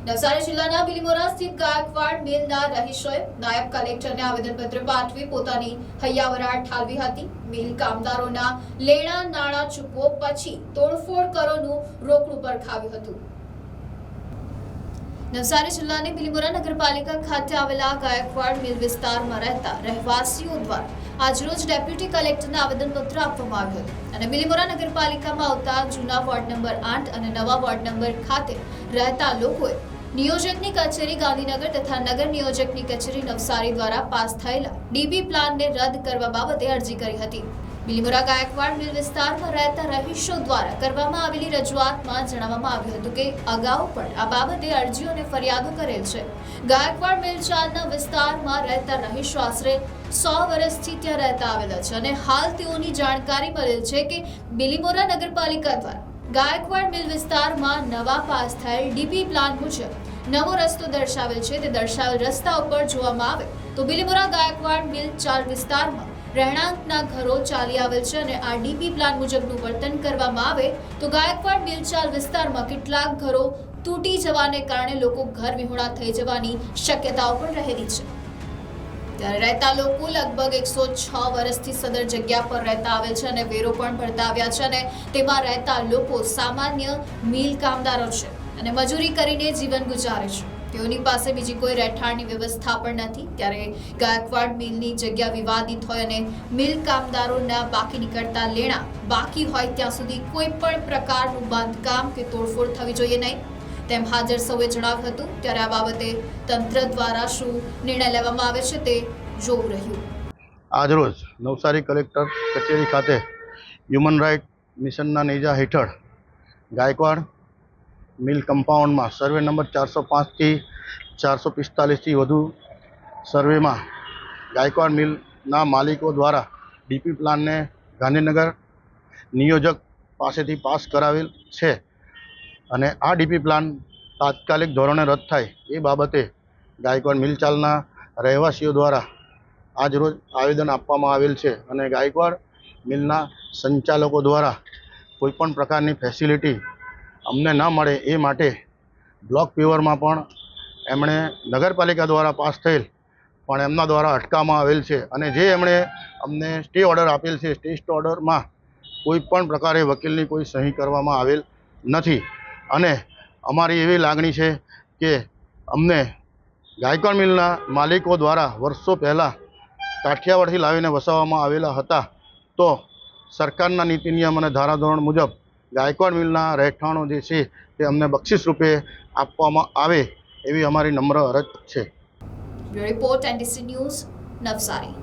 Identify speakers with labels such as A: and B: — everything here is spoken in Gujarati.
A: નવસારી જિલ્લાના બિલીમોરા સ્થિત ગાયકવાડ મિલના રહીશોએ નાયબ કલેક્ટરને આવેદનપત્ર પાઠવી પોતાની હૈયાવરાટ ઠાલવી હતી। મિલ કામદારોના લેણા નાણાં ચૂકવો પછી તોડફોડ કરોનું રોકડું પર ખાવ્યું હતું। નવસારી જિલ્લાની બિલીમોરા નગરપાલિકા ખાતે આવેલા ગાયકવાડ મિલ વિસ્તારમાં રહેતા રહેવાસીઓ દ્વારા આજરોજ ડેપ્યુટી કલેક્ટરને આવેદનપત્ર આપવામાં આવ્યું હતું અને બિલીમોરા નગરપાલિકામાં આવતા જૂના વોર્ડ નંબર 8 અને નવા વોર્ડ નંબર ખાતે રહેતા લોકોએ નિયોજકની કચેરી ગાંધીનગર તથા નગર નિયોજકની કચેરી નવસારી દ્વારા પાસ થયેલા ડીબી પ્લાનને રદ કરવા બાબતે અરજી કરી હતી। બિલીમોરા ગાયકવાડ મિલ વિસ્તારમાં રહેતા રહીશો દ્વારા કરવામાં આવેલી રજૂઆતમાં જણાવવામાં આવ્યું હતું કે અગાઉ પણ આ બાબતે અરજીઓ અને ફરિયાદો કરેલ છે। ગાયકવાડ મિલ ચાલના વિસ્તારમાં રહેતા રહીશો આશરે 100 વર્ષથી ત્યાં રહેતા આવેલા છે અને હાલ તેઓની જાણકારી મળેલ છે કે બિલીમોરા નગરપાલિકા દ્વારા ગાયકવાડ મિલ વિસ્તારમાં નવા પાસ થયેલ ડીપી પ્લાન મુજબ નવો રસ્તો દર્શાવેલ છે। તે દર્શાવેલ રસ્તા ઉપર જોવામાં આવે તો બિલીમોરા ગાયકવાડ મિલ ચાલ વિસ્તારમાં રહેણાંકના ઘરો ચાલી આવેલ છે અને આ ડીપી પ્લાન મુજબનું વર્તન કરવામાં આવે તો ગાયકવાડ મિલ ચાલ વિસ્તારમાં કેટલાક ઘરો તૂટી જવાને કારણે લોકો ઘર વિહોણા થઈ જવાની શક્યતાઓ પણ રહેલી છે। ત્યારે રહેતા લોકો લગભગ 106 વર્ષથી સદર જગ્યા પર રહેતા આવેલ છે અને વેરો પણ ભરતા આવ્યા છે અને તેમાં રહેતા લોકો સામાન્ય મિલ કામદારો છે અને મજૂરી કરીને જીવન ગુજારે છે। તેઓની પાસે બીજી કોઈ રહેઠાણની વ્યવસ્થા પણ નથી। ત્યારે ગાયકવાડ મિલની જગ્યા વિવાદિત હોય અને મિલ કામદારોના બાકી નીકળતા લેણા બાકી હોય ત્યાં સુધી કોઈ પણ પ્રકારનું બાંધકામ કે તોડફોડ થવી જોઈએ નહીં તેમ હાજર સૌએ જણાવ્યું હતું। ત્યારે આ બાબતે તંત્ર દ્વારા શું નિર્ણય લેવામાં આવે છે તે જોવું રહ્યું।
B: આજરોજ નવસારી કલેક્ટર કચેરી ખાતે હ્યુમન રાઇટ મિશનના નેજા હેઠળ ગાયકવાડ મિલ કમ્પાઉન્ડમાં સર્વે નંબર 405 થી 445થી વધુ સર્વેમાં ગાયકવાડ મિલના માલિકો દ્વારા ડીપી પ્લાનને ગાંધીનગર નિયોજક પાસેથી પાસ કરાવેલ છે અને આ ડીપી પ્લાન તાત્કાલિક ધોરણે રદ થાય એ બાબતે ગાયકવાડ મિલ ચાલના રહેવાસીઓ દ્વારા આજરોજ આવેદન આપવામાં આવેલ છે અને ગાયકવાડ મિલના સંચાલકો દ્વારા કોઈપણ પ્રકારની ફેસિલિટી અમને ન મળે એ માટે બ્લોક પેવરમાં પણ એમણે નગરપાલિકા દ્વારા પાસ થયેલ પણ એમના દ્વારા અટકાવવામાં આવેલ છે અને જે એમણે અમને સ્ટે ઓર્ડર આપેલ છે સ્ટે ઓર્ડરમાં કોઈ પણ પ્રકારે વકીલની કોઈ સહી કરવામાં આવેલ નથી અને અમારી એવી લાગણી છે કે અમને ગાયકવાડ મિલના માલિકો દ્વારા વર્ષો પહેલાં કાઠિયાવાડથી લાવીને વસાવવામાં આવેલા હતા તો સરકારના નીતિ નિયમ અને ધારાધોરણ મુજબ ગાયકવાડ મિલના રહેઠાણો જે છે તે અમને બક્ષિસ રૂપે આપવામાં આવે એવી અમારી નમ્ર અરજ છે।
A: Bureau report NDC news Navsari.